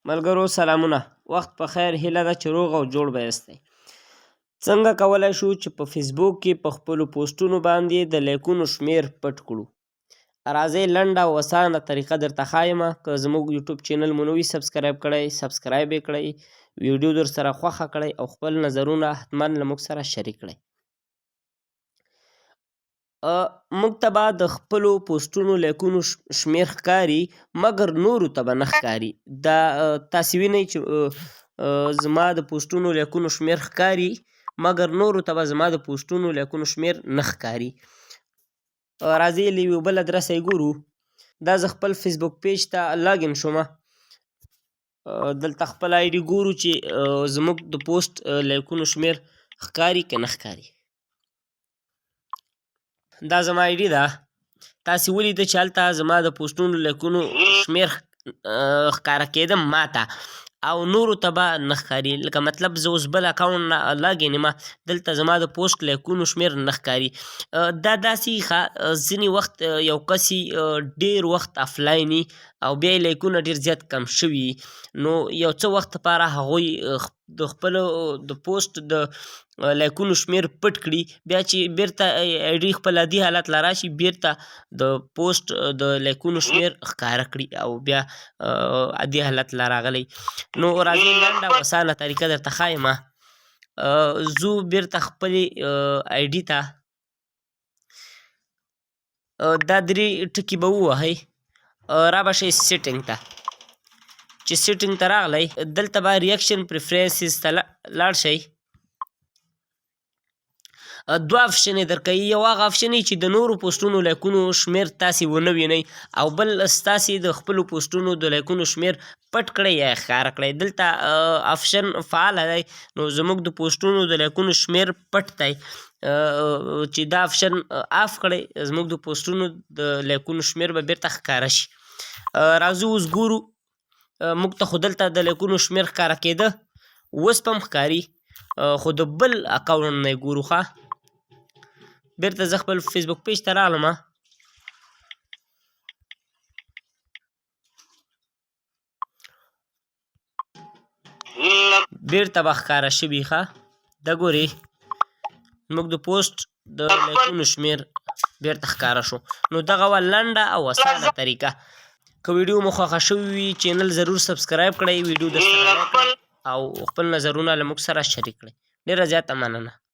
ملګرو سلامونه، وخت په خیر، هیله ده چې روغ او جوړ به یاستئ. څنګه کولی شو چې په فیسبوک کې په خپلو پوسټونو باندې د لایکونو شمیر پټ کړو؟ راځئ لنډه او اسانه طریقه درته ښایمه. که زموږ یوټیوب چینل مو نه وي سبسکرایب کړی، سبسکرایب یې کړئ، ویډیو در سره خوښه کړئ او خپل نظرونه حتما له موږ سره شریک کړئ. موږ ته به د خپلو پوسټونو لایکونو شمیر ښکاري، مګر نورو ته به نه ښکاري. دا تاسې وینئ چې زما د پوسټونو لایکونو شمیر ښکاري، مګر نورو ته به زما د پوسټونو لایکونو شمیر نه ښکاري. راځئ له یوې بل ادرسه یې ګورو. دا زه خپل فیسبوک پیج ته لاګین شومه. دلته خپل آی ډي ګورو چې زموږ د پوسټ لایکونو شمیر ښکاري که نه ښکاري. دا زما آی ډي ده. تاسې ولیده چې هلته زما د پوسټونو لایکونو شمیر ښکاره کېده ماته، او نورو ته به نه ښکاري. لکه مطلب زه اوس بل اکاونټ نه لاګین یمه، دلته زما د پوسټ لایکونو شمیر نه ښکاري. دا داسې ښه ځینې وخت یو کس ډېر وخت افلاین وي او بیا یې لایکونه ډېر زیات کم شوي وي، نو یو څه وخت لپاره هغوی د خپلو د پوسټ د لایکونو شمیر پټ کړي، بیا چې بیرته آی ډي خپل عادي حالت له راشي، بیرته د پوسټ د لایکونو شمیر ښکاره کړي او بیا عادي حالت له راغلی. نو راځئ لنډه او اسانه طریقه درته ښایمه. ځو بیرته خپلې آی ډي ته، دا 3 ټکي به ووهئ، را به شئ سیټینګ ته. چې سیټینګ ته راغلی، دلته به ریاکشن پریفرنسز ته لاړ شئ. دوه آپشن یې درکوي، یو هغه آپشن چې د نورو پوسټونو لایکونو شمیر تاسې ونه وینئ، او بل ستاسې د خپلو پوسټونو د لایکونو شمیر پټ کړئ یا یې ښکاره کړئ. دلته آپشن فعاله دی، نو زموږ د پوسټونو د لایکونو شمیر پټ دی. چې دا آپشن آف کړئ، زموږ د پوسټونو د لایکونو شمیر به بیرته ښکاره شي. راځو اوس ګورو. موږ ته خو دلته د لایکونو شمیر ښکاره کېده، اوس به هم ښکاري، خو د بل اکاونټ نه یې ګورو. ښه، بیرته زه خپل فیسبوک پیج ته راغلمه. بیرته به ښکاره شوي. ښه، دا ګورئ زموږ د پوسټ د لایکونو شمیر بیرته ښکاره شو. نو دغه وه لنډه او اسانه طریقه. که ویډیو مو خوښه شوې وي چینل ضرور سبسکرایب کړئ، ویډیو در سره لایک کړئ او خپل نظرونه له موږ سره شریک کړئ. ډېره زیاته مننه.